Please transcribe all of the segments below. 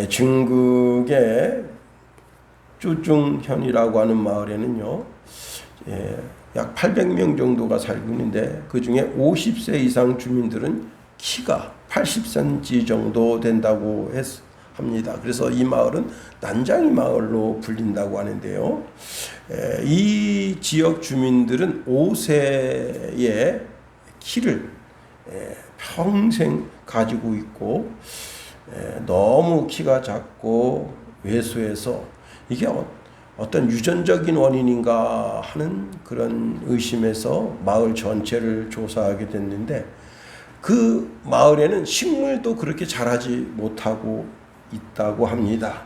중국의 쭈중현이라고 하는 마을에는요, 약 800명 정도가 살고 있는데 그 중에 50세 이상 주민들은 키가 80cm 정도 된다고 합니다. 그래서 이 마을은 난장이 마을로 불린다고 하는데요. 이 지역 주민들은 5세의 키를 평생 가지고 있고, 너무 키가 작고 왜소해서 이게 어떤 유전적인 원인인가 하는 그런 의심에서 마을 전체를 조사하게 됐는데, 그 마을에는 식물도 그렇게 자라지 못하고 있다고 합니다.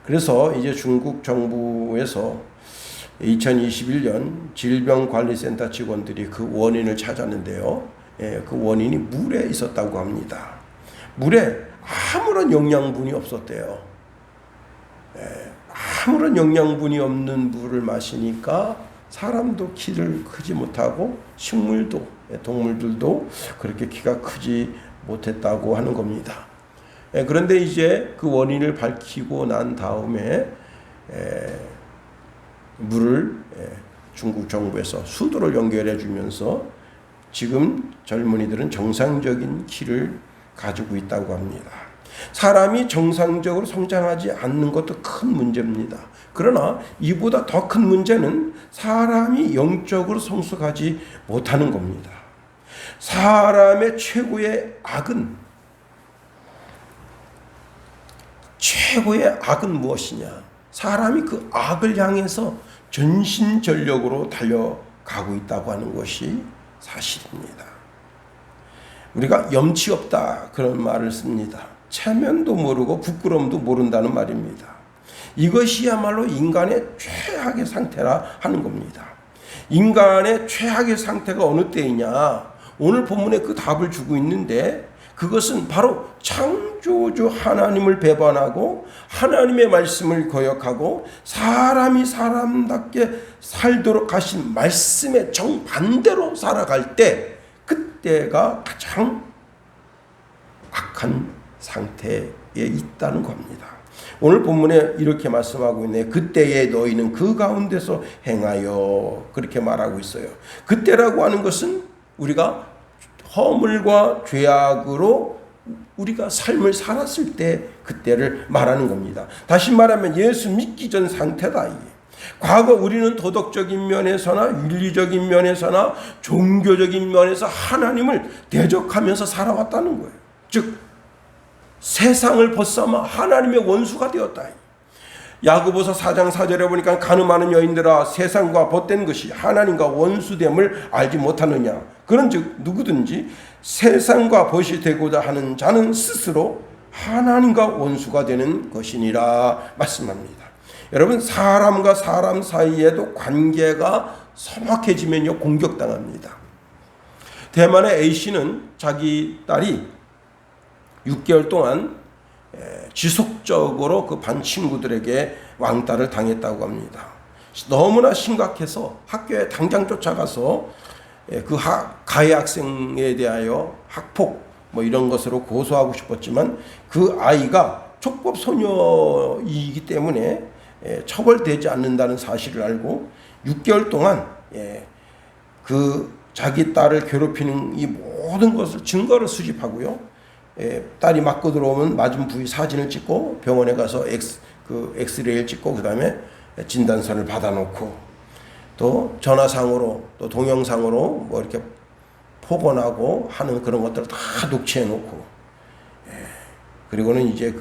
그래서 이제 중국 정부에서 2021년 질병관리센터 직원들이 그 원인을 찾았는데요. 그 원인이 물에 있었다고 합니다. 물에 아무런 영양분이 없었대요. 아무런 영양분이 없는 물을 마시니까 사람도 키를 크지 못하고 식물도, 동물들도 그렇게 키가 크지 못했다고 하는 겁니다. 그런데 이제 그 원인을 밝히고 난 다음에 물을 중국 정부에서 수도를 연결해 주면서 지금 젊은이들은 정상적인 키를 가지고 있다고 합니다. 사람이 정상적으로 성장하지 않는 것도 큰 문제입니다. 그러나 이보다 더 큰 문제는 사람이 영적으로 성숙하지 못하는 겁니다. 사람의 최고의 악은 무엇이냐? 사람이 그 악을 향해서 전심전력으로 달려가고 있다고 하는 것이 사실입니다. 우리가 염치 없다 그런 말을 씁니다. 체면도 모르고 부끄러움도 모른다는 말입니다. 이것이야말로 인간의 최악의 상태라 하는 겁니다. 인간의 최악의 상태가 어느 때이냐? 오늘 본문에 그 답을 주고 있는데, 그것은 바로 창조주 하나님을 배반하고 하나님의 말씀을 거역하고 사람이 사람답게 살도록 하신 말씀의 정반대로 살아갈 때, 그때가 가장 악한 상태에 있다는 겁니다. 오늘 본문에 이렇게 말씀하고 있네. 그때에 너희는 그 가운데서 행하여, 그렇게 말하고 있어요. 그때라고 하는 것은 우리가 허물과 죄악으로 우리가 삶을 살았을 때 그때를 말하는 겁니다. 다시 말하면 예수 믿기 전 상태다. 이게. 과거 우리는 도덕적인 면에서나 윤리적인 면에서나 종교적인 면에서 하나님을 대적하면서 살아왔다는 거예요. 즉 세상을 벗삼아 하나님의 원수가 되었다. 야고보서 4장 4절에 보니까 가늠하는 여인들아, 세상과 벗된 것이 하나님과 원수됨을 알지 못하느냐. 그런즉 누구든지 세상과 벗이 되고자 하는 자는 스스로 하나님과 원수가 되는 것이니라 말씀합니다. 여러분, 사람과 사람 사이에도 관계가 서먹해지면요 공격당합니다. 대만의 A씨는 자기 딸이 6개월 동안 지속적으로 그 반 친구들에게 왕따를 당했다고 합니다. 너무나 심각해서 학교에 당장 쫓아가서 그 가해 학생에 대하여 학폭 이런 것으로 고소하고 싶었지만, 그 아이가 촉법 소녀이기 때문에 처벌되지 않는다는 사실을 알고 6개월 동안 그 자기 딸을 괴롭히는 이 모든 것을 증거를 수집하고요, 딸이 맞고 들어오면 맞은 부위 사진을 찍고 병원에 가서 엑스레이를 찍고 그 다음에 진단서를 받아놓고 또 전화상으로 또 동영상으로 이렇게 폭언하고 하는 그런 것들을 다 녹취해놓고, 그리고는 이제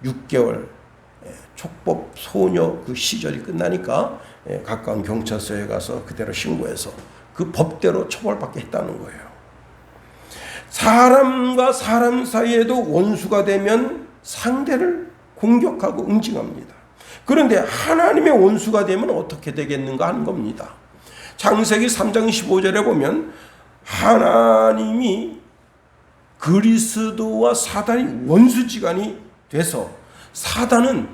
6개월 촉법 소녀 그 시절이 끝나니까 가까운 경찰서에 가서 그대로 신고해서 그 법대로 처벌받게 했다는 거예요. 사람과 사람 사이에도 원수가 되면 상대를 공격하고 응징합니다. 그런데 하나님의 원수가 되면 어떻게 되겠는가 하는 겁니다. 창세기 3장 15절에 보면 하나님이 그리스도와 사단이 원수지간이 돼서 사단은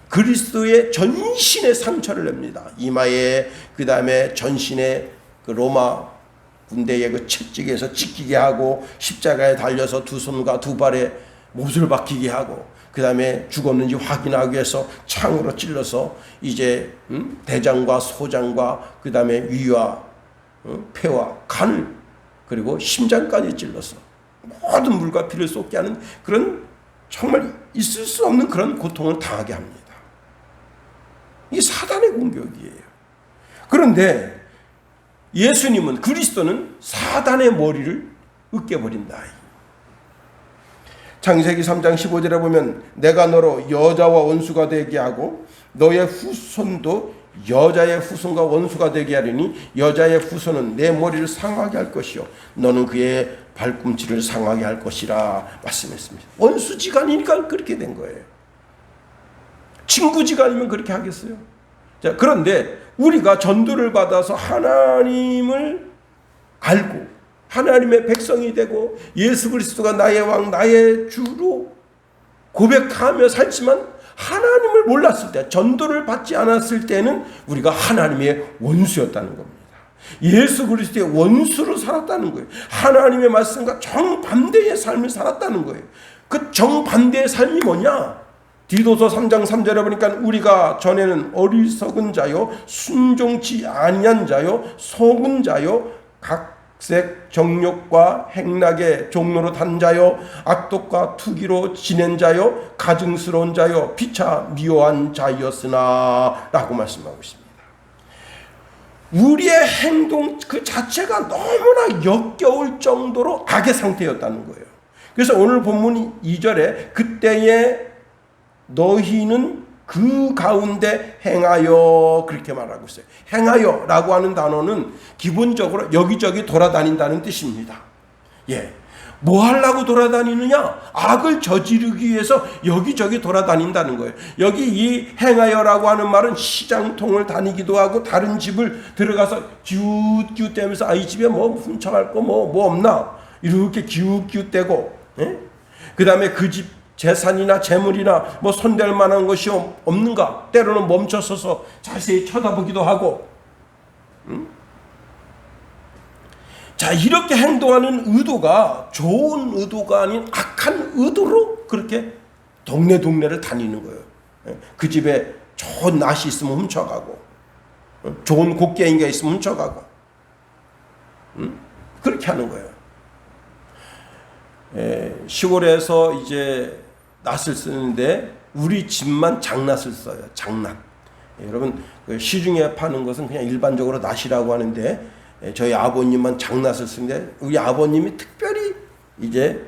그리스도의 전신에 상처를 냅니다. 이마에, 그 다음에 전신에 그 로마 군대의 그 채찍에서 찢기게 하고 십자가에 달려서 두 손과 두 발에 못을 박히게 하고 그 다음에 죽었는지 확인하기 위해서 창으로 찔러서 이제 대장과 소장과 그 다음에 위와 폐와 간을 그리고 심장까지 찔러서 모든 물과 피를 쏟게 하는 그런 정말 있을 수 없는 그런 고통을 당하게 합니다. 이게 사단의 공격이에요. 그런데 예수님은, 그리스도는 사단의 머리를 으깨버린다. 창세기 3장 15절에 보면 내가 너로 여자와 원수가 되게 하고 너의 후손도 여자의 후손과 원수가 되게 하리니 여자의 후손은 내 머리를 상하게 할 것이요 너는 그의 발꿈치를 상하게 할 것이라 말씀했습니다. 원수지간이니까 그렇게 된 거예요. 친구지간이면 그렇게 하겠어요? 자, 그런데 우리가 전도를 받아서 하나님을 알고 하나님의 백성이 되고 예수 그리스도가 나의 왕 나의 주로 고백하며 살지만 하나님을 몰랐을 때, 전도를 받지 않았을 때는 우리가 하나님의 원수였다는 겁니다. 예수 그리스도의 원수로 살았다는 거예요. 하나님의 말씀과 정반대의 삶을 살았다는 거예요. 그 정반대의 삶이 뭐냐? 디도서 3장 3절에 보니까 우리가 전에는 어리석은 자요 순종치 아니한 자요 속은 자요 각색 정욕과 행락의 종로로 단 자요 악독과 투기로 지낸 자요 가증스러운 자요 피차 미워한 자였으나 라고 말씀하고 있습니다. 우리의 행동 그 자체가 너무나 역겨울 정도로 악의 상태였다는 거예요. 그래서 오늘 본문 2절에 그때에 너희는 그 가운데 행하여 그렇게 말하고 있어요. 행하여 라고 하는 단어는 기본적으로 여기저기 돌아다닌다는 뜻입니다. 예. 뭐 하려고 돌아다니느냐? 악을 저지르기 위해서 여기저기 돌아다닌다는 거예요. 여기 이 행하여라고 하는 말은 시장통을 다니기도 하고 다른 집을 들어가서 기웃기웃대면서 이 집에 뭐 훔쳐갈 거 뭐 없나? 이렇게 기웃기웃대고 예? 그 다음에 그 집 재산이나 재물이나 뭐 손댈 만한 것이 없는가? 때로는 멈춰서서 자세히 쳐다보기도 하고 자, 이렇게 행동하는 의도가 좋은 의도가 아닌 악한 의도로 그렇게 동네를 다니는 거예요. 그 집에 좋은 낫이 있으면 훔쳐가고 좋은 곡괭이가 있으면 훔쳐가고 그렇게 하는 거예요. 시골에서 이제 낫을 쓰는데 우리 집만 장낫을 써요. 장낫. 여러분 시중에 파는 것은 그냥 일반적으로 낫이라고 하는데 저희 아버님만 장낫을 쓰는데 우리 아버님이 특별히 이제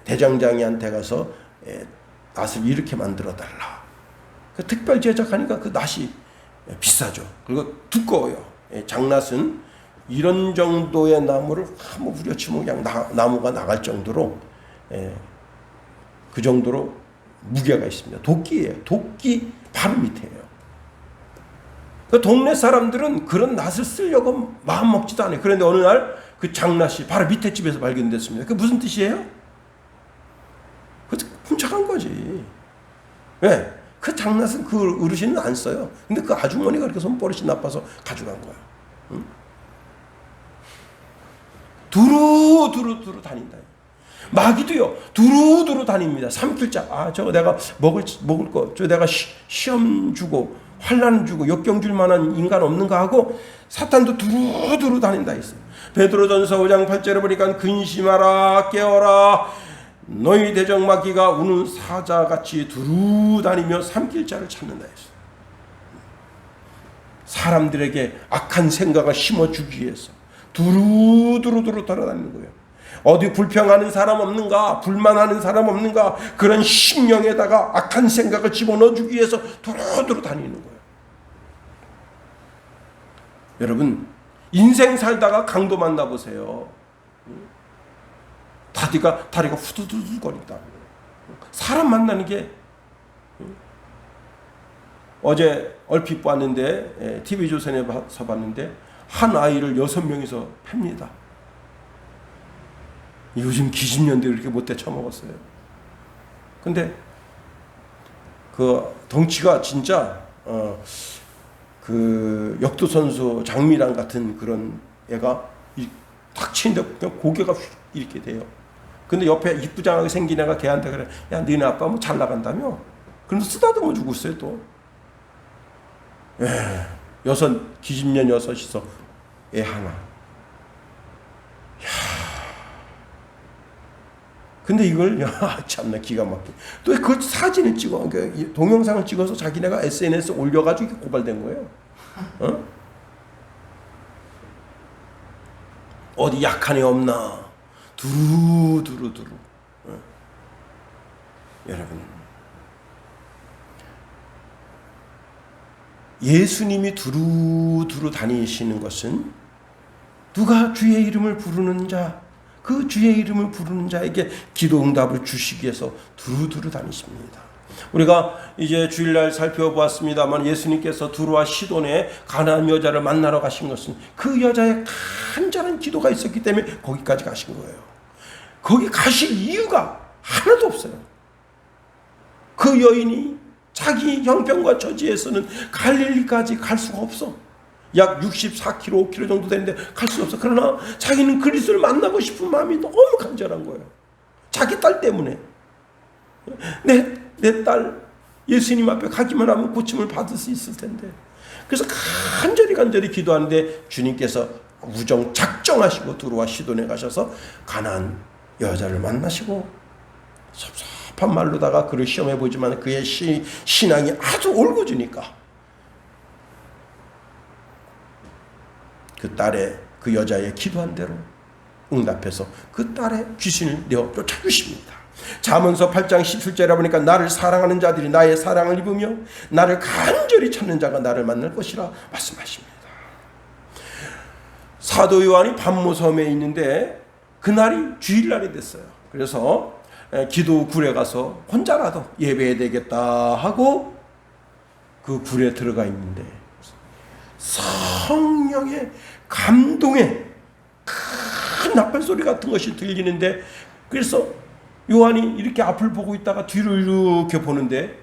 대장장이한테 가서 낫을 이렇게 만들어 달라. 그 특별 제작하니까 그 낫이 비싸죠. 그리고 두꺼워요. 장낫은 이런 정도의 나무를 한번 후려치면 그냥 나무가 나갈 정도로 그 정도로 무게가 있습니다. 도끼예요. 도끼 바로 밑에요. 그 동네 사람들은 그런 낫을 쓰려고 마음 먹지도 않아요. 그런데 어느 날 그 장낫이 바로 밑에 집에서 발견됐습니다. 그게 무슨 뜻이에요? 그 훔쳐간 거지. 왜? 그 장낫은 그 어르신은 안 써요. 근데 그 아주머니가 그렇게 손버릇이 나빠서 가져간 거야. 응? 두루두루 다닌다. 마귀도요 두루두루 다닙니다. 삼킬자 저거 내가 먹을 거 저 내가 시험 주고 환난 주고 역경 줄 만한 인간 없는가 하고 사탄도 두루두루 다닌다 했어요. 베드로전서 5장 8절에 보니까 근심하라 깨어라 너희 대적 마귀가 우는 사자같이 두루 다니며 삼킬자를 찾는다 했어요. 사람들에게 악한 생각을 심어주기 위해서 두루두루 돌아다니는 거예요. 어디 불평하는 사람 없는가? 불만하는 사람 없는가? 그런 심령에다가 악한 생각을 집어넣어주기 위해서 두루두루 다니는 거예요. 여러분 인생 살다가 강도 만나보세요. 다리가 후두두두거린다. 사람 만나는 게 어제 얼핏 봤는데 TV조선에서 봤는데 한 아이를 6명이서 팹니다. 요즘 기집년들이 그렇게 못돼 처먹었어요. 근데 그 덩치가 진짜 그 역도선수 장미란 같은 그런 애가 탁 치는데 그냥 고개가 이렇게 돼요. 근데 옆에 이쁘장하게 생긴 애가 걔한테 그래. 야, 너네 아빠 뭐 잘 나간다며? 그럼 쓰다듬어 주고 있어요, 또. 예. 기집년 6이서 애 하나. 근데 이걸, 참나 기가 막혀. 또 그 사진을 찍어, 동영상을 찍어서 자기네가 SNS에 올려가지고 고발된 거예요. 어디 약한 애 없나? 두루. 여러분, 예수님이 두루 다니시는 것은 누가 주의 이름을 부르는 자, 그 주의 이름을 부르는 자에게 기도 응답을 주시기 위해서 두루 다니십니다. 우리가 이제 주일날 살펴보았습니다만 예수님께서 두루와 시돈의 가나안 여자를 만나러 가신 것은 그 여자의 간절한 기도가 있었기 때문에 거기까지 가신 거예요. 거기 가실 이유가 하나도 없어요. 그 여인이 자기 형편과 처지에서는 갈릴리까지 갈 수가 없어. 약 64km, 5km 정도 되는데 갈 수 없어. 그러나 자기는 그리스도를 만나고 싶은 마음이 너무 간절한 거예요. 자기 딸 때문에. 내 딸 예수님 앞에 가기만 하면 고침을 받을 수 있을 텐데. 그래서 간절히 기도하는데 주님께서 우정 작정하시고 두루와 시돈에 가셔서 가나안 여자를 만나시고 섭섭한 말로다가 그를 시험해 보지만 그의 신앙이 아주 올고주니까 그 여자의 기도한 대로 응답해서 그 딸의 귀신을 내어 쫓아주십니다. 잠언서 8장 17절에 보니까 나를 사랑하는 자들이 나의 사랑을 입으며 나를 간절히 찾는 자가 나를 만날 것이라 말씀하십니다. 사도 요한이 밤모섬에 있는데 그날이 주일날이 됐어요. 그래서 기도 굴에 가서 혼자라도 예배해야 되겠다 하고 그 굴에 들어가 있는데 성령의 감동의 큰 나팔 소리 같은 것이 들리는데, 그래서 요한이 이렇게 앞을 보고 있다가 뒤를 이렇게 보는데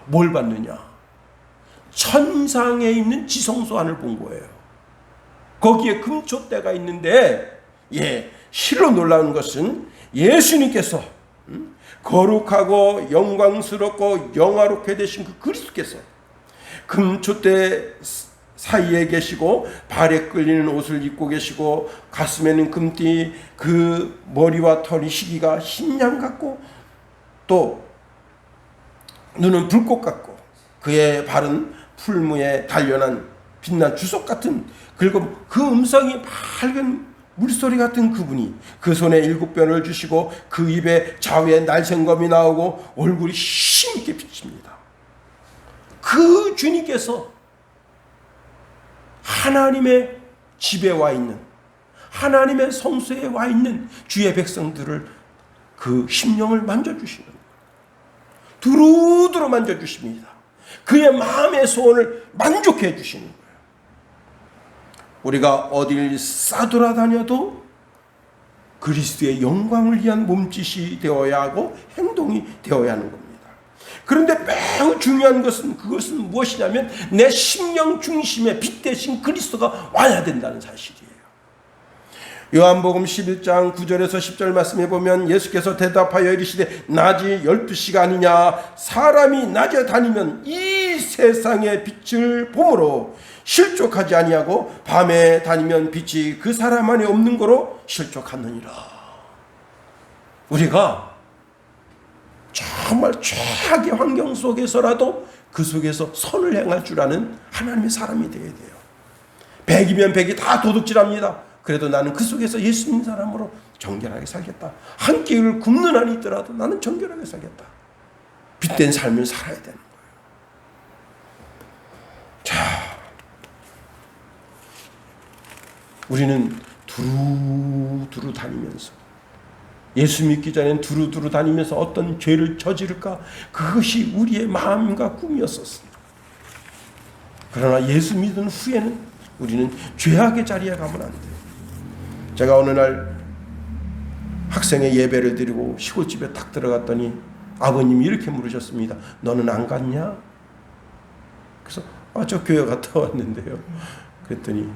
뭘 봤느냐? 천상에 있는 지성소 안을 본 거예요. 거기에 금촛대가 있는데 실로 놀라운 것은 예수님께서 거룩하고 영광스럽고 영화롭게 되신 그 그리스도께서 금촛대 사이에 계시고 발에 끌리는 옷을 입고 계시고 가슴에는 금띠, 그 머리와 털이 시기가 흰양 같고 또 눈은 불꽃 같고 그의 발은 풀무에 단련한 빛난 주석 같은, 그리고 그 음성이 밝은 물소리 같은 그분이 그 손에 7뼈를 주시고 그 입에 좌우에 날생검이 나오고 얼굴이 힘있게 비칩니다. 그 주님께서 하나님의 집에 와 있는, 하나님의 성소에 와 있는 주의 백성들을 그 심령을 만져주시는 거예요. 두루두루 만져주십니다. 그의 마음의 소원을 만족해 주시는 거예요. 우리가 어딜 싸돌아다녀도 그리스도의 영광을 위한 몸짓이 되어야 하고 행동이 되어야 하는 겁니다. 그런데 매우 중요한 것은 그것은 무엇이냐면 내 심령 중심에 빛 대신 그리스도가 와야 된다는 사실이에요. 요한복음 11장 9절에서 10절 말씀해 보면 예수께서 대답하여 이르시되 낮이 12시가 아니냐? 사람이 낮에 다니면 이 세상의 빛을 보므로 실족하지 아니하고 밤에 다니면 빛이 그 사람 안에 없는 거로 실족하느니라. 우리가 정말 최악의 환경 속에서라도 그 속에서 선을 행할 줄 아는 하나님의 사람이 되어야 돼요. 100이면 100이 다 도둑질합니다. 그래도 나는 그 속에서 예수 믿는 사람으로 정결하게 살겠다. 한 끼를 굶는 한이 있더라도 나는 정결하게 살겠다. 빛된 삶을 살아야 되는 거예요. 자, 우리는 두루두루 다니면서, 예수 믿기 전엔 두루두루 다니면서 어떤 죄를 저지를까? 그것이 우리의 마음과 꿈이었었습니다. 그러나 예수 믿은 후에는 우리는 죄악의 자리에 가면 안 돼요. 제가 어느 날 학생의 예배를 드리고 시골집에 딱 들어갔더니 아버님이 이렇게 물으셨습니다. 너는 안 갔냐? 그래서 저 교회 갔다 왔는데요. 그랬더니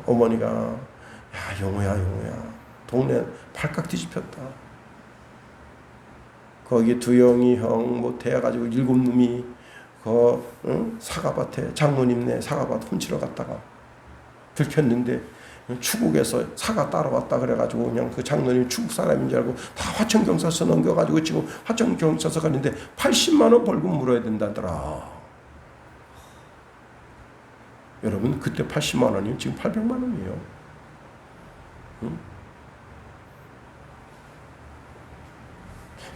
어머니가 영호야 동네 발칵 뒤집혔다. 거기 두영이 형 뭐 대가지고 7놈이 사과밭에 장모님네 사과밭 훔치러 갔다가 들켰는데 추국에서 사과 따라왔다 그래가지고 그냥 그 장로님 추국 사람인 줄 알고 다 화천경찰서 넘겨가지고 지금 화천경찰서 가는데 80만 원 벌금 물어야 된다더라. 여러분 그때 80만 원이면 지금 800만 원이에요. 응?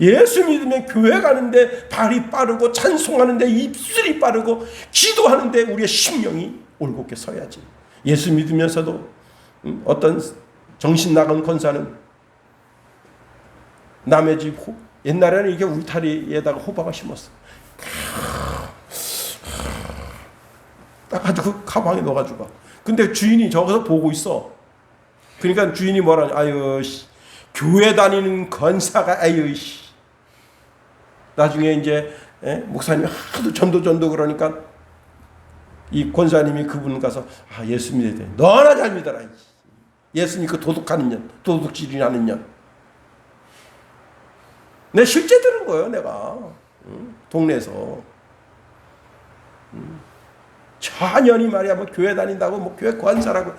예수 믿으면 교회 가는데 발이 빠르고 찬송하는데 입술이 빠르고 기도하는데 우리의 심령이 올곧게 서야지. 예수 믿으면서도 어떤 정신 나간 권사는 남의 집 옛날에는 이게 울타리에다가 호박을 심었어. 따가지고 가방에 넣어가지고. 근데 주인이 저기서 보고 있어. 그러니까 주인이 뭐라냐? 아유, 교회 다니는 권사가 아유, 나중에 이제 목사님이 하도 전도 그러니까 이 권사님이 그분 가서 예수 믿어야 돼. 너나 잘 믿어라. 예수 믿고 도둑하는 년, 도둑질이 하는 년. 내 실제 들은 거예요, 내가. 동네에서. 천연이 말이야, 뭐 교회 다닌다고, 뭐 교회 권사라고,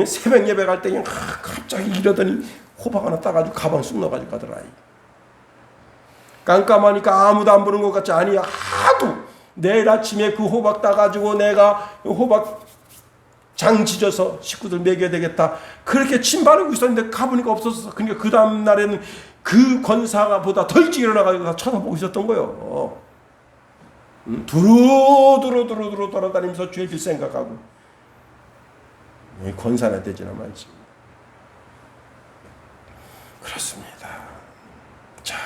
새벽 예배 갈 때 그냥 갑자기 이러더니 호박 하나 따가지고 가방 쑥 넣어가지고 가더라. 깜깜하니까 아무도 안 보는 것 같지? 아니야. 하도 내일 아침에 그 호박 따가지고 내가 호박 장 지져서 식구들 먹여야 되겠다. 그렇게 침 바르고 있었는데 가보니까 없었어. 그러니까 그 다음 날에는 그 권사가 보다 더 일찍 일어나가지고 다 쳐다보고 있었던 거예요. 두루 돌아다니면서 죄질 생각하고. 권사나 되지나 말지. 그렇습니다. 자,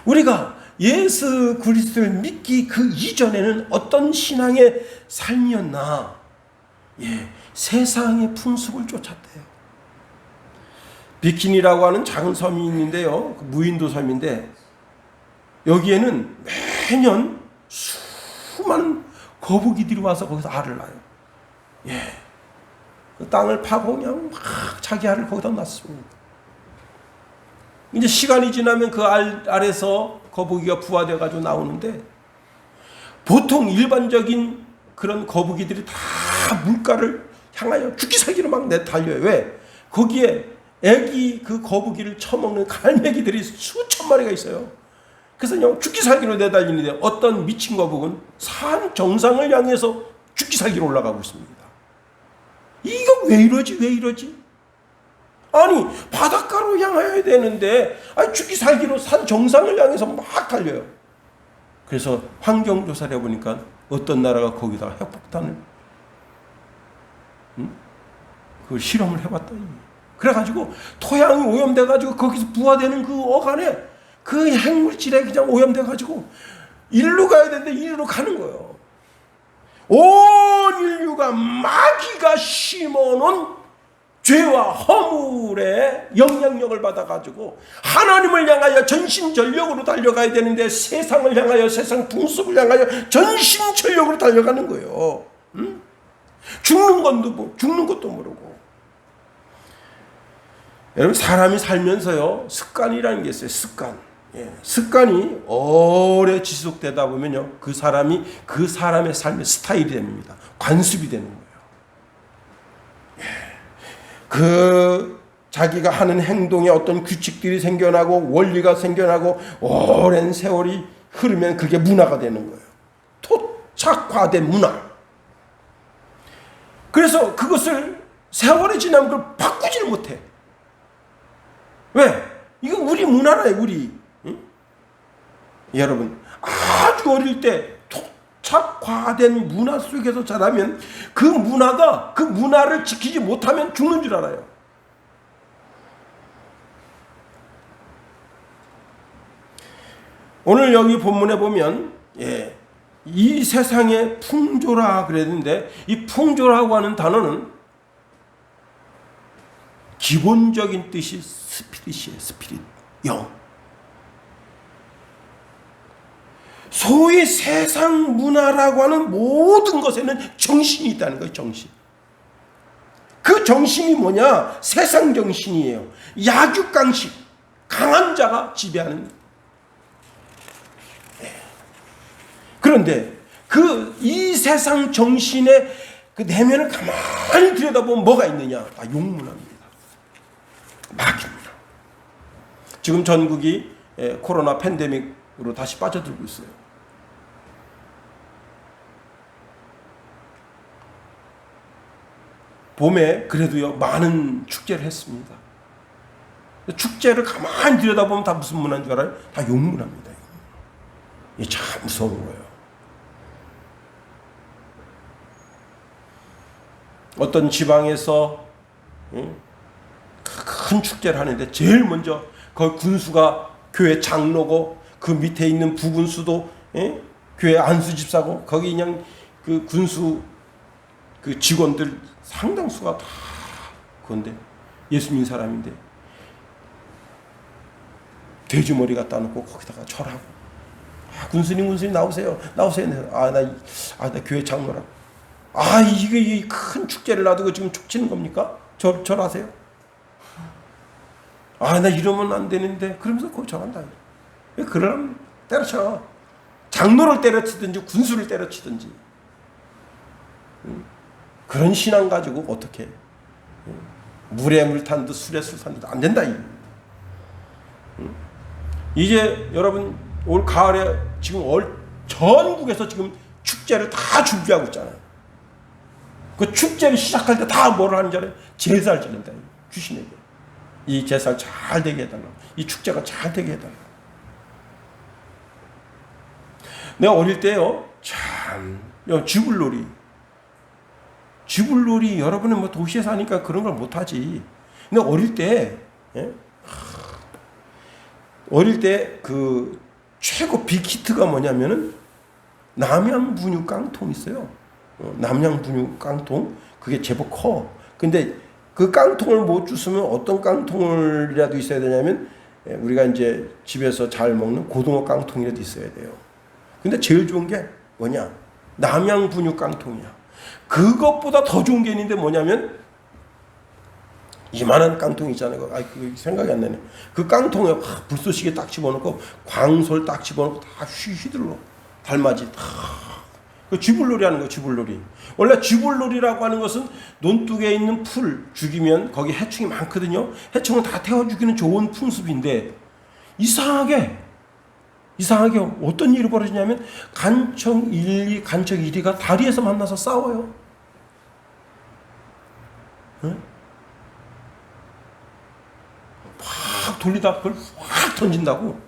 우리가 예수 그리스도를 믿기 그 이전에는 어떤 신앙의 삶이었나? 세상의 풍습을 쫓았대요. 비키니라고 하는 작은 섬이 있는데요. 무인도 섬인데 여기에는 매년 수많은 거북이들이 와서 거기서 알을 낳아요. 그 땅을 파고 그냥 막 자기 알을 거기다 낳습니다. 이제 시간이 지나면 그 알에서 거북이가 부화돼가지고 나오는데 보통 일반적인 그런 거북이들이 다 물가를 향하여 죽기 살기로 막 내달려요. 왜? 거기에 애기 그 거북이를 처먹는 갈매기들이 수천 마리가 있어요. 그래서 그냥 죽기 살기로 내달리는데 어떤 미친 거북은 산 정상을 향해서 죽기 살기로 올라가고 있습니다. 이거 왜 이러지? 아니 바닷가로 향해야 되는데 죽기 살기로 산 정상을 향해서 막 달려요. 그래서 환경조사를 해보니까 어떤 나라가 거기다가 핵폭탄을 그 실험을 해봤더니 그래가지고 토양이 오염돼가지고 거기서 부화되는 그 어간에 그 핵물질에 그냥 오염돼가지고 일로 가야 되는데 일로 가는 거예요. 온 인류가 마귀가 심어놓은 죄와 허물의 영향력을 받아가지고 하나님을 향하여 전심전력으로 달려가야 되는데 세상을 향하여 세상 풍습을 향하여 전심전력으로 달려가는 거예요. 죽는 것도 모르고. 여러분 사람이 살면서요 습관이라는 게 있어요. 습관이 오래 지속되다 보면요 그 사람의 삶의 스타일이 됩니다. 관습이 되는 거예요. 그 자기가 하는 행동에 어떤 규칙들이 생겨나고 원리가 생겨나고 오랜 세월이 흐르면 그게 문화가 되는 거예요. 토착화된 문화. 그래서 그것을 세월이 지나면 그걸 바꾸지를 못해. 왜? 이거 우리 문화라요, 우리. 응? 여러분, 아주 어릴 때 토착화된 문화 속에서 자라면 그 문화를 지키지 못하면 죽는 줄 알아요. 오늘 여기 본문에 보면 이 세상의 풍조라 그랬는데 이 풍조라고 하는 단어는 기본적인 뜻이 스피릿이에요. 스피릿, 영. 소위 세상 문화라고 하는 모든 것에는 정신이 있다는 거예요. 정신. 그 정신이 뭐냐? 세상 정신이에요. 약육강식, 강한 자가 지배하는. 그런데 이 세상 정신의 그 내면을 가만히 들여다보면 뭐가 있느냐? 용문합니다. 마귀입니다. 지금 전국이 코로나 팬데믹으로 다시 빠져들고 있어요. 봄에 그래도요 많은 축제를 했습니다. 축제를 가만히 들여다보면 다 무슨 문화인 줄 알아요? 다 용문합니다. 이게 참 무서운 거예요. 어떤 지방에서 큰 축제를 하는데 제일 먼저 거기 군수가 교회 장로고 그 밑에 있는 부군수도 교회 안수 집사고 거기 그냥 그 군수 그 직원들 상당수가 다 그건데 예수 믿는 사람인데 돼지머리 갖다 놓고 거기다가 절하고 군수님 나오세요. 나 교회 장로라고. 이게 큰 축제를 놔두고 지금 촉치는 겁니까? 절하세요? 나 이러면 안 되는데 그러면서 거기 절한다. 왜 그러면 때려쳐. 장로를 때려치든지 군수를 때려치든지. 그런 신앙 가지고 어떻게 물에 물 탄 듯 술에 술 탄 듯 안 된다. 이제 여러분 올 가을에 지금 전국에서 지금 축제를 다 준비하고 있잖아요. 그 축제를 시작할 때 다 뭘 하는 줄 알아요? 제사를 지낸다. 귀신에게. 이 제사를 잘 되게 해달라고. 이 축제가 잘 되게 해달라고. 내가 어릴 때요, 참, 쥐불놀이 여러분은 뭐 도시에 사니까 그런 걸 못하지. 근데 어릴 때 그 최고 빅히트가 뭐냐면은 남양분유 깡통 있어요. 남양분유 깡통. 그게 제법 커. 근데 그 깡통을 못 주스면 어떤 깡통이라도 있어야 되냐면 우리가 이제 집에서 잘 먹는 고등어 깡통이라도 있어야 돼요. 근데 제일 좋은 게 뭐냐? 남양분유 깡통이야. 그것보다 더 좋은 게 있는데 뭐냐면 이만한 깡통 있잖아요. 그 생각이 안 나네. 그 깡통에 불쏘시개 딱 집어넣고 광솔 딱 집어넣고 다 휘휘둘러 달맞이 다. 그 쥐불놀이 하는 거. 쥐불놀이. 원래 쥐불놀이라고 하는 것은 논둑에 있는 풀 죽이면 거기 해충이 많거든요. 해충은 다 태워 죽이는 좋은 풍습인데 이상하게 어떤 일이 벌어지냐면 간척 1위, 간척 1위가 다리에서 만나서 싸워요. 확 돌리다 그걸 확 던진다고.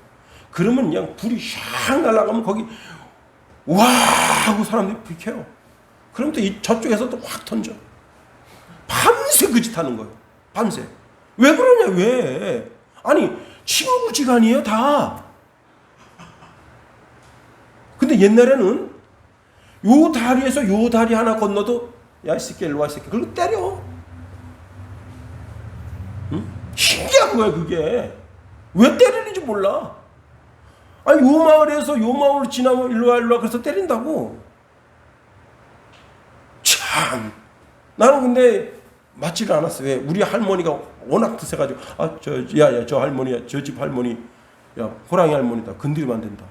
그러면 그냥 불이 샥 날아가면 거기 와 하고 사람들이 비켜요. 그럼 또 저쪽에서 또 확 던져. 밤새 그 짓 하는 거예요. 밤새. 왜 그러냐 왜. 아니 친구지간이에요 다. 근데 옛날에는 요 다리에서 요 다리 하나 건너도 야 이 새끼 일로 와 이 새끼 그걸로 때려. 신기한 거야 그게. 왜 때리는지 몰라. 아니 요 마을에서 요 마을로 지나면 일로 와 그래서 때린다고. 참 나는 근데 맞지를 않았어. 왜? 우리 할머니가 워낙 드세가지고 저 할머니야 저 집 할머니 야 호랑이 할머니다 건드리면 안 된다.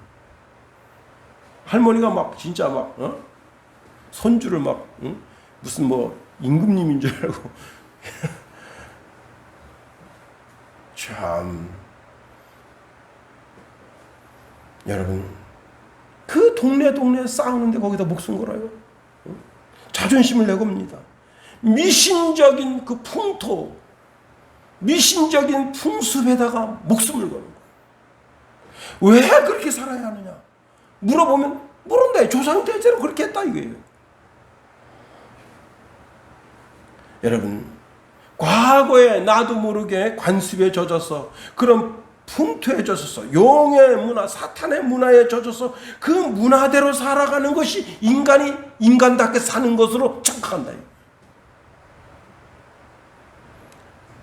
할머니가 막 진짜 막 손주를 막 무슨 뭐 임금님인 줄 알고 참 여러분 그 동네 싸우는데 거기다 목숨 걸어요. 자존심을 내겁니다. 미신적인 그 풍토, 미신적인 풍습에다가 목숨을 거는 거예요. 왜 그렇게 살아야 하느냐? 물어보면 모른다. 조상 대대로 그렇게 했다 이거예요. 여러분 과거에 나도 모르게 관습에 젖어서 그런 풍토에 젖어서 용의 문화, 사탄의 문화에 젖어서 그 문화대로 살아가는 것이 인간이 인간답게 사는 것으로 착각한다.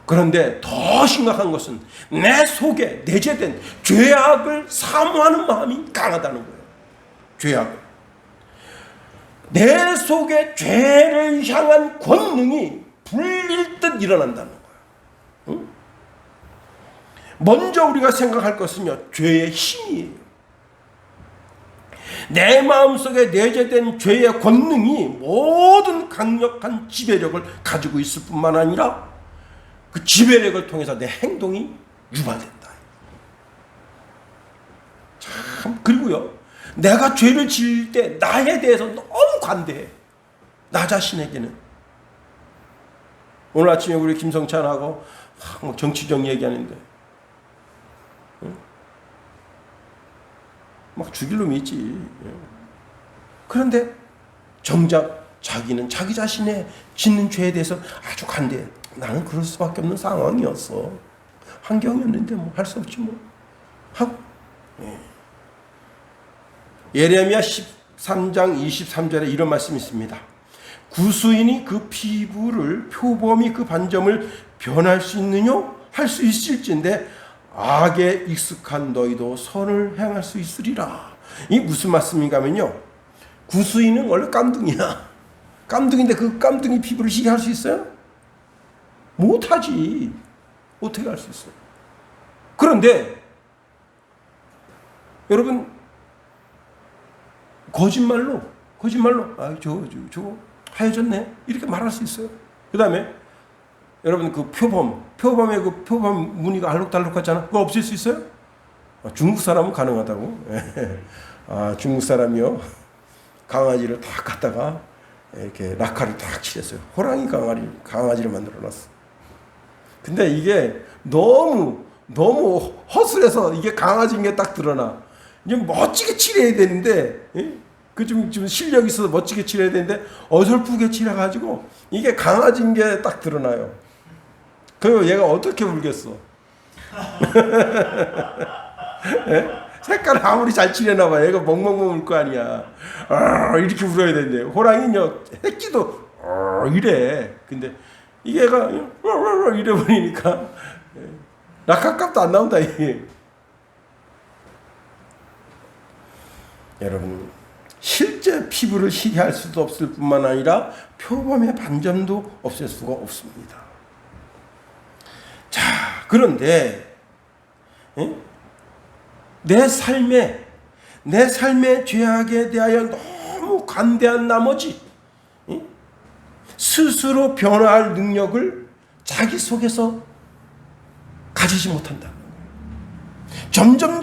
그런데 더 심각한 것은 내 속에 내재된 죄악을 사모하는 마음이 강하다는 거예요. 죄악. 내 속에 죄를 향한 권능이 불릴 듯 일어난다는 거예요. 응? 먼저 우리가 생각할 것은요, 죄의 힘이에요. 내 마음속에 내재된 죄의 권능이 모든 강력한 지배력을 가지고 있을 뿐만 아니라 그 지배력을 통해서 내 행동이 유발된다. 참, 그리고요, 내가 죄를 지을 때 나에 대해서 너무 관대해. 나 자신에게는. 오늘 아침에 우리 김성찬하고 뭐 정치적 얘기하는데, 응? 막 죽일 놈이 있지. 그런데 정작 자기는 자기 자신의 짓는 죄에 대해서 아주 관대해. 나는 그럴 수밖에 없는 상황이었어. 환경이었는데 뭐 할 수 없지 뭐 하고. 예레미야 13장 23절에 이런 말씀이 있습니다. 구수인이 그 피부를 표범이 그 반점을 변할 수 있느냐? 할 수 있을진데 악에 익숙한 너희도 선을 행할 수 있으리라. 이 무슨 말씀인가 하면요, 구수인은 원래 깜둥이야. 깜둥인데 그 깜둥이 피부를 시게 할 수 있어요? 못하지. 어떻게 할 수 있어요? 그런데 여러분, 거짓말로 아, 저거 하얘졌네 이렇게 말할 수 있어요. 그 다음에 여러분, 그 표범의 그 표범 무늬가 알록달록하잖아. 그거 없앨 수 있어요? 중국 사람은 가능하다고. 아, 중국 사람이요, 강아지를 딱 갖다가 이렇게 낙하를 딱 칠했어요. 호랑이 강아지를 만들어놨어. 근데 이게 너무 허술해서 이게 강아지인 게 딱 드러나. 이제 멋지게 칠해야 되는데, 그 좀 실력이 있어서 멋지게 칠해야 되는데 어설프게 칠해가지고 이게 강아지인 게 딱 드러나요. 그리고 얘가 어떻게 울겠어? 색깔을 아무리 잘 칠해놔봐, 얘가 멍멍멍 울 거 아니야. 이렇게 울어야 되는데, 호랑이는요, 했기도 이래. 근데 이게 얘가 이래 버리니까 낙하값도 안 나온다 이게. 여러분, 실제 피부를 희게 할 수도 없을 뿐만 아니라 표범의 반점도 없앨 수가 없습니다. 자, 그런데 내 삶의 죄악에 대하여 너무 관대한 나머지 스스로 변화할 능력을 자기 속에서 가지지 못한다. 점점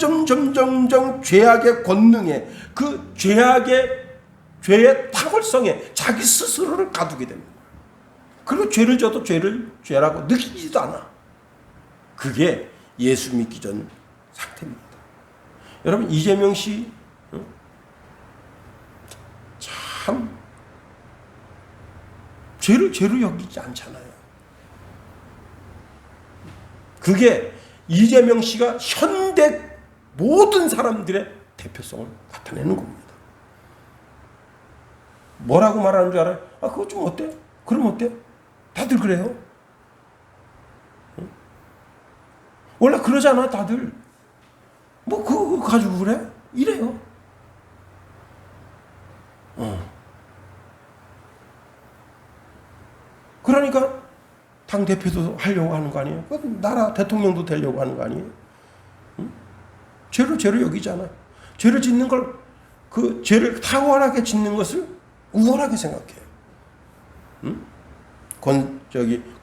죄악의 권능에, 그 죄의 탁월성에 자기 스스로를 가두게 됩니다. 그리고 죄를 져도 죄라고 느끼지도 않아. 그게 예수 믿기 전 상태입니다. 여러분, 이재명 씨 참 죄를 여기지 않잖아요. 그게 이재명 씨가 현대 모든 사람들의 대표성을 나타내는 겁니다. 뭐라고 말하는 줄 알아요? 아, 그거 좀 어때? 그럼 어때? 다들 그래요. 원래 그러잖아, 다들. 뭐 그거 가지고 그래? 이래요. 그러니까 당대표도 하려고 하는 거 아니에요? 나라 대통령도 되려고 하는 거 아니에요? 죄를 여기잖아요. 죄를 짓는 걸, 그 죄를 탁월하게 짓는 것을 우월하게 생각해요.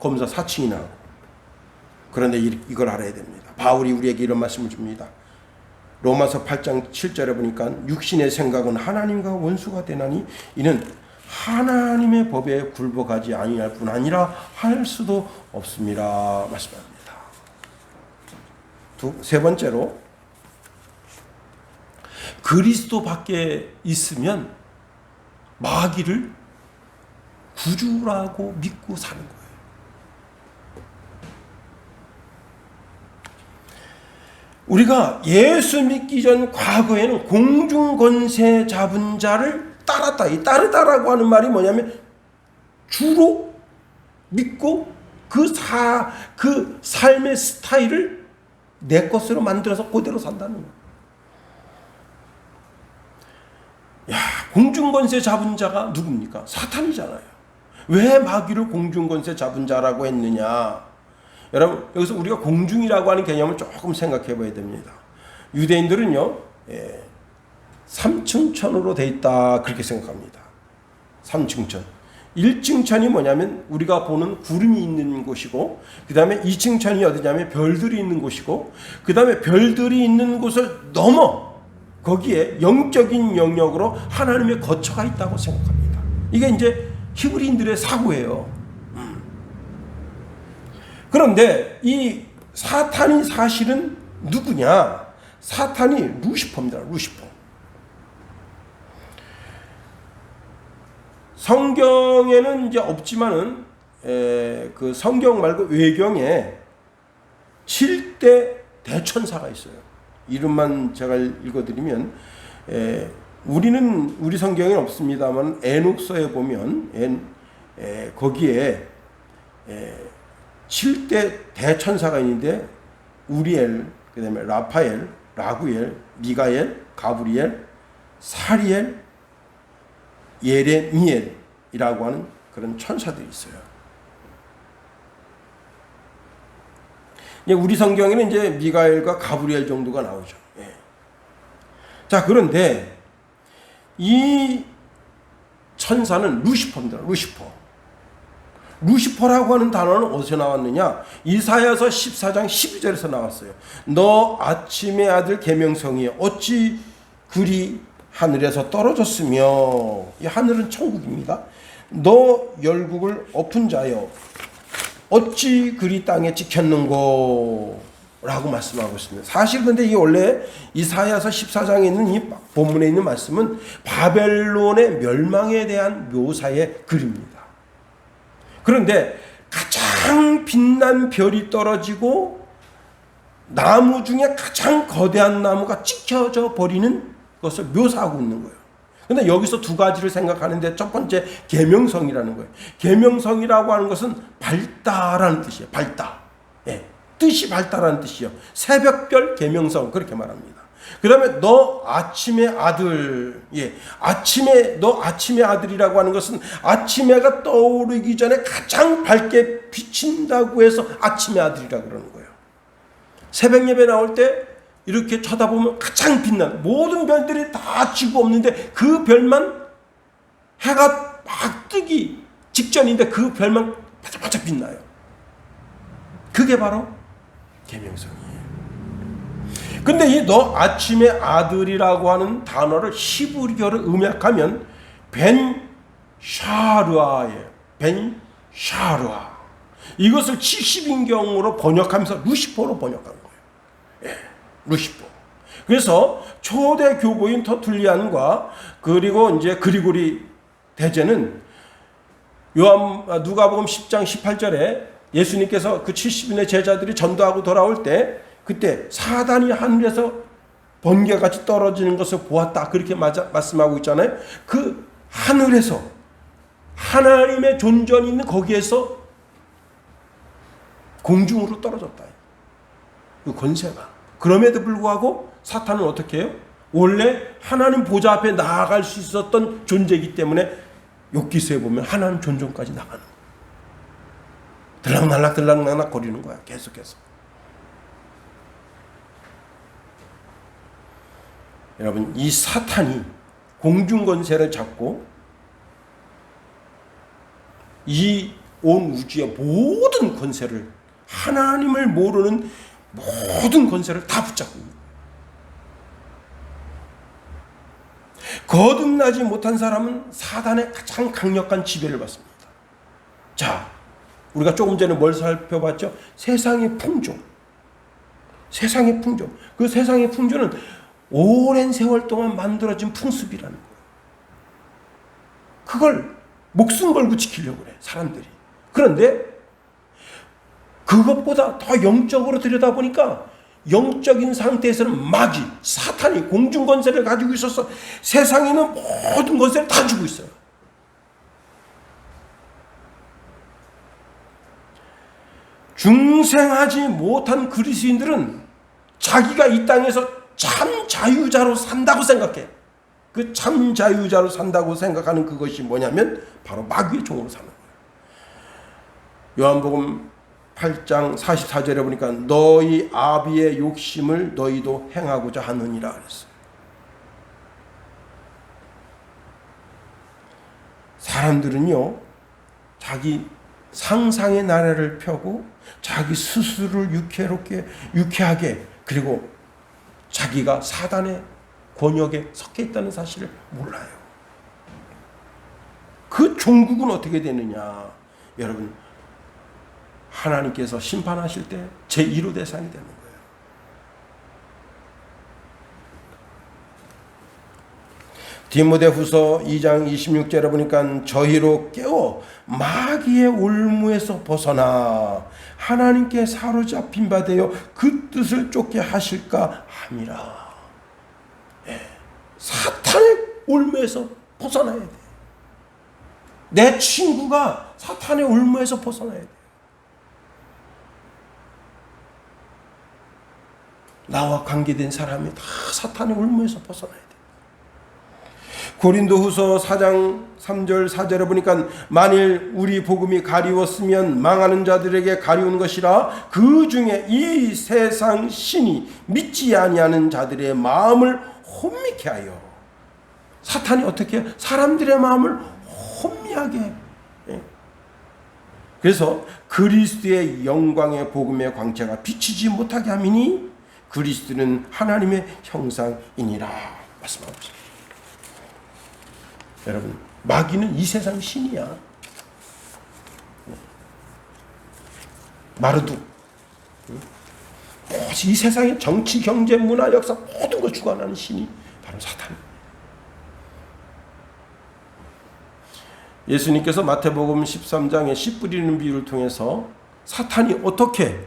검사 사칭이나 하고. 그런데 이걸 알아야 됩니다. 바울이 우리에게 이런 말씀을 줍니다. 로마서 8장 7절에 보니까 육신의 생각은 하나님과 원수가 되나니 이는 하나님의 법에 굴복하지 아니할 뿐 아니라 할 수도 없습니다. 말씀합니다. 세 번째로, 그리스도 밖에 있으면 마귀를 구주라고 믿고 사는 거예요. 우리가 예수 믿기 전 과거에는 공중권세 잡은 자를 따랐다. 이 따르다라고 하는 말이 뭐냐면 주로 믿고 그 삶의 스타일을 내 것으로 만들어서 그대로 산다는 거예요. 야, 공중권세 잡은 자가 누굽니까? 사탄이잖아요. 왜 마귀를 공중권세 잡은 자라고 했느냐? 여러분, 여기서 우리가 공중이라고 하는 개념을 조금 생각해 봐야 됩니다. 유대인들은요, 3층 천으로 돼 있다 그렇게 생각합니다. 3층 천. 1층 천이 뭐냐면 우리가 보는 구름이 있는 곳이고, 그 다음에 2층 천이 어디냐면 별들이 있는 곳이고, 그 다음에 별들이 있는 곳을 넘어 거기에 영적인 영역으로 하나님의 거처가 있다고 생각합니다. 이게 이제 히브리인들의 사고예요. 그런데 이 사탄이 사실은 누구냐? 사탄이 루시퍼입니다. 루시퍼. 성경에는 이제 없지만은 그 성경 말고 외경에 7대 대천사가 있어요. 이름만 제가 읽어드리면, 우리 성경에는 없습니다만 에녹서에 보면 거기에 7대 대천사가 있는데, 우리엘, 그 다음에 라파엘, 라구엘, 미가엘, 가브리엘, 사리엘, 예레미엘이라고 하는 그런 천사들이 있어요. 우리 성경에는 이제 미가엘과 가브리엘 정도가 나오죠. 자, 그런데 이 천사는 루시퍼입니다. 루시퍼. 루시퍼라고 하는 단어는 어디서 나왔느냐? 이사야서 14장 12절에서 나왔어요. 너 아침의 아들 계명성이여 어찌 그리 하늘에서 떨어졌으며, 이 하늘은 천국입니다. 너 열국을 엎은 자여 어찌 그리 땅에 찍혔는고 라고 말씀하고 있습니다. 사실 근데 이게 원래 이사야서 14장에 있는 이 본문에 있는 말씀은 바벨론의 멸망에 대한 묘사의 글입니다. 그런데 가장 빛난 별이 떨어지고 나무 중에 가장 거대한 나무가 찍혀져 버리는 것을 묘사하고 있는 거예요. 근데 여기서 두 가지를 생각하는데, 첫 번째 계명성이라는 거예요. 계명성이라고 하는 것은 밝다라는 뜻이에요. 밝다. 뜻이 밝다라는 뜻이요. 새벽별 계명성 그렇게 말합니다. 그 다음에 너 아침의 아들, 너 아침의 아들이라고 하는 것은 아침해가 떠오르기 전에 가장 밝게 비친다고 해서 아침의 아들이라고 그러는 거예요. 새벽 예배 나올 때 이렇게 쳐다보면 가장 빛나는, 모든 별들이 다 지구 없는데 그 별만, 해가 막 뜨기 직전인데 그 별만 반짝반짝 빛나요. 그게 바로 계명성이에요. 근데 이 너 아침의 아들이라고 하는 단어를 히브리어로 음역하면 벤 샤르아예요. 벤 샤르아. 이것을 70인경으로 번역하면서 루시퍼로 번역한 거예요. 루시퍼. 그래서 초대 교보인 터툴리안과 그리고 이제 그리고리 대제는 누가복음 10장 18절에 예수님께서 그 70인의 제자들이 전도하고 돌아올 때 그때 사단이 하늘에서 번개같이 떨어지는 것을 보았다 그렇게 말씀하고 있잖아요. 그 하늘에서 하나님의 존전이 있는 거기에서 공중으로 떨어졌다. 그 권세가. 그럼에도 불구하고 사탄은 어떻게 해요? 원래 하나님 보좌 앞에 나아갈 수 있었던 존재이기 때문에 욥기서에 보면 하나님 존전까지 나가는 거예요. 들락날락 거리는 거야. 계속해서. 여러분, 이 사탄이 공중권세를 잡고 이 온 우주의 모든 권세를, 하나님을 모르는 모든 권세를 다 붙잡고 있는 거예요. 거듭나지 못한 사람은 사단의 가장 강력한 지배를 받습니다. 자, 우리가 조금 전에 뭘 살펴봤죠? 세상의 풍조. 세상의 풍조. 그 세상의 풍조는 오랜 세월 동안 만들어진 풍습이라는 거예요. 그걸 목숨 걸고 지키려고 그래, 사람들이. 그런데 그것보다 더 영적으로 들여다보니까 영적인 상태에서는 마귀, 사탄이 공중권세를 가지고 있어서 세상에 있는 모든 권세를 다 주고 있어요. 중생하지 못한 그리스도인들은 자기가 이 땅에서 참 자유자로 산다고 생각해. 그 참 자유자로 산다고 생각하는 그것이 뭐냐면 바로 마귀의 종으로 사는 거예요. 요한복음 8장 44절에 보니까 너희 아비의 욕심을 너희도 행하고자 하느니라 그랬어요. 사람들은요, 자기 상상의 나래를 펴고 자기 스스로를 유쾌하게, 그리고 자기가 사단의 권역에 속해 있다는 사실을 몰라요. 그 종국은 어떻게 되느냐? 여러분, 하나님께서 심판하실 때 제1호 대상이 되는 거예요. 디모데후서 2장 26절에 보니까 저희로 깨워 마귀의 올무에서 벗어나 하나님께 사로잡힌 바 되어 그 뜻을 쫓게 하실까 함이라. 예. 사탄의 올무에서 벗어나야 돼. 내 친구가 사탄의 올무에서 벗어나야 돼. 나와 관계된 사람이 다 사탄의 올무에서 벗어나야 돼. 고린도후서 4장 3절 4절에 보니까 만일 우리 복음이 가리웠으면 망하는 자들에게 가리운 것이라 그 중에 이 세상 신이 믿지 아니하는 자들의 마음을 혼미케 하여. 사탄이 어떻게 사람들의 마음을 혼미하게 해. 그래서 그리스도의 영광의 복음의 광채가 비치지 못하게 함이니 그리스도는 하나님의 형상이니라 말씀하고 있습니다. 여러분, 마귀는 이 세상 신이야. 마르둑. 이 세상의 정치, 경제, 문화, 역사 모든 걸 주관하는 신이 바로 사탄입니다. 예수님께서 마태복음 13장에 씨 뿌리는 비유를 통해서 사탄이 어떻게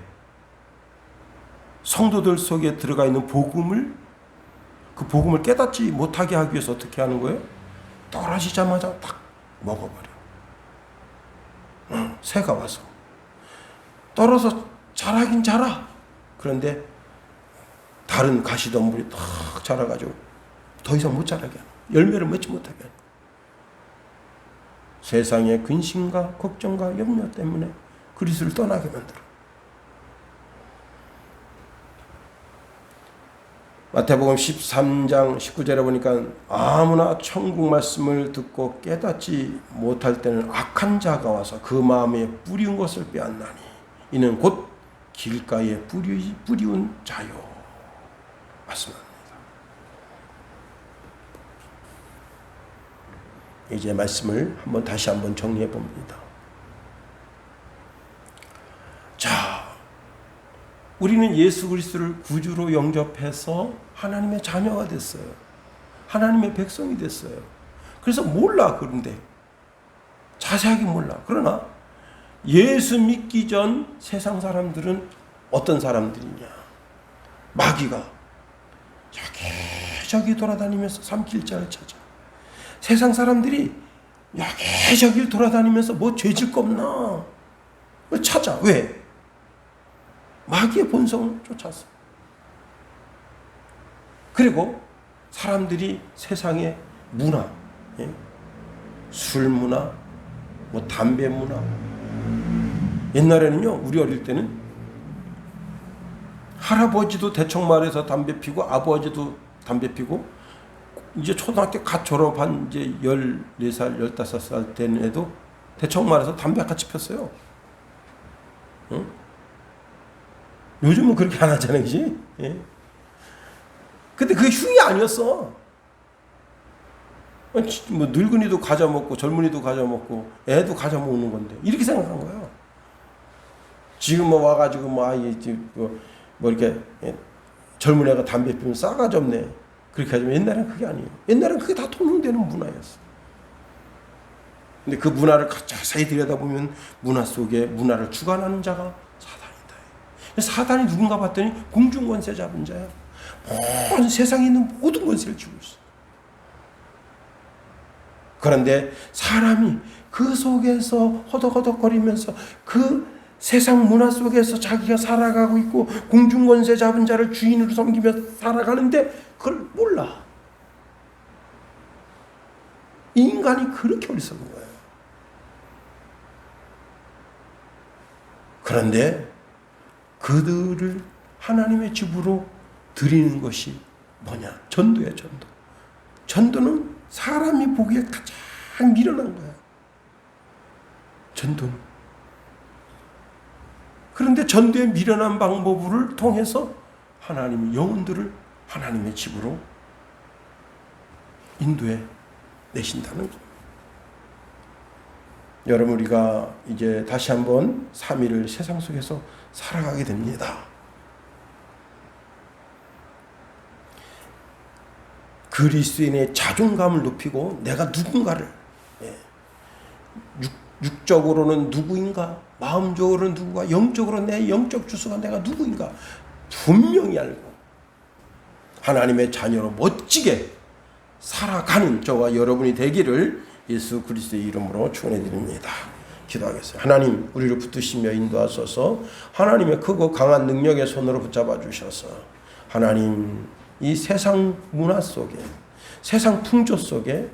성도들 속에 들어가 있는 그 복음을 깨닫지 못하게 하기 위해서 어떻게 하는 거예요? 떨어지자마자 딱 먹어버려. 새가 와서 떨어서 자라긴 자라. 그런데 다른 가시덤불이 딱 자라가지고 더 이상 못 자라게 하는, 열매를 맺지 못하게 하는. 세상의 근심과 걱정과 염려 때문에 그리스도를 떠나게 만들어. 마태복음 13장 19절에 보니까 아무나 천국 말씀을 듣고 깨닫지 못할 때는 악한 자가 와서 그 마음에 뿌리운 것을 빼앗나니 이는 곧 길가에 뿌리운 자요 말씀합니다. 이제 말씀을 다시 한번 정리해 봅니다. 자, 우리는 예수 그리스도를 구주로 영접해서 하나님의 자녀가 됐어요. 하나님의 백성이 됐어요. 그래서 몰라. 그런데 자세하게 몰라. 그러나 예수 믿기 전 세상 사람들은 어떤 사람들이냐? 마귀가 여기저기 돌아다니면서 삼킬자를 찾아. 세상 사람들이 여기저기 돌아다니면서 뭐 죄질 거 없나 찾아. 왜? 마귀의 본성을 쫓았어. 그리고 사람들이 세상의 문화, 술 문화, 뭐 담배 문화. 옛날에는요, 우리 어릴 때는 할아버지도 대청마을에서 담배 피고 아버지도 담배 피고 이제 초등학교 갓 졸업한 이제 14살, 15살 된 애도 대청마을에서 담배 같이 폈어요. 응? 요즘은 그렇게 안 하잖아요, 그지? 예. 근데 그게 흉이 아니었어. 뭐 늙은이도 가져 먹고 젊은이도 가져 먹고 애도 가져 먹는 건데 이렇게 생각한 거예요. 지금 뭐 와가지고 뭐 이렇게 젊은 애가 담배 피우면 싸가지 없네. 그렇게 하지만 옛날에는 그게 아니에요. 옛날에는 그게 다 통용되는 문화였어. 근데 그 문화를 자세히 들여다보면 문화 속에 문화를 주관하는 자가 사단이다. 사단이 누군가 봤더니 공중권세 잡은 자야. 모든 세상에 있는 모든 권세를 쥐고 있어. 그런데 사람이 그 속에서 허덕허덕거리면서 그 세상 문화 속에서 자기가 살아가고 있고 공중권세 잡은 자를 주인으로 섬기며 살아가는데 그걸 몰라. 인간이 그렇게 어리석은 거예요. 그런데 그들을 하나님의 집으로 드리는 것이 뭐냐? 전도야, 전도. 전도는 사람이 보기에 가장 미련한 거야. 전도는. 그런데 전도의 미련한 방법을 통해서 하나님의 영혼들을 하나님의 집으로 인도해 내신다는 겁니다. 여러분, 우리가 이제 다시 한번 3일을 세상 속에서 살아가게 됩니다. 그리스도인의 자존감을 높이고 내가 누군가를, 육적으로는 누구인가, 마음적으로는 누구가, 영적으로 내 영적 주소가 내가 누구인가 분명히 알고 하나님의 자녀로 멋지게 살아가는 저와 여러분이 되기를 예수 그리스도의 이름으로 축원해 드립니다. 기도하겠습니다. 하나님, 우리를 붙드시며 인도하소서. 하나님의 크고 강한 능력의 손으로 붙잡아 주셔서 하나님, 이 세상 문화 속에, 세상 풍조 속에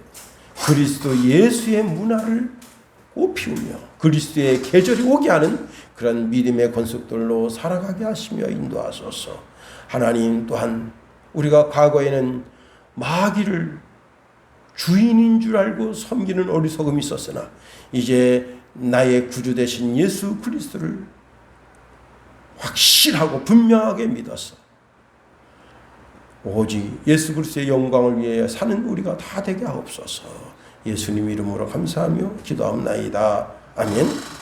그리스도 예수의 문화를 꽃피우며 그리스도의 계절이 오게 하는 그런 믿음의 권속들로 살아가게 하시며 인도하소서. 하나님, 또한 우리가 과거에는 마귀를 주인인 줄 알고 섬기는 어리석음이 있었으나 이제 나의 구주 되신 예수 그리스도를 확실하고 분명하게 믿어서 오직 예수 그리스도의 영광을 위해 사는 우리가 다 되게 하옵소서. 예수님 이름으로 감사하며 기도합나이다. 아멘.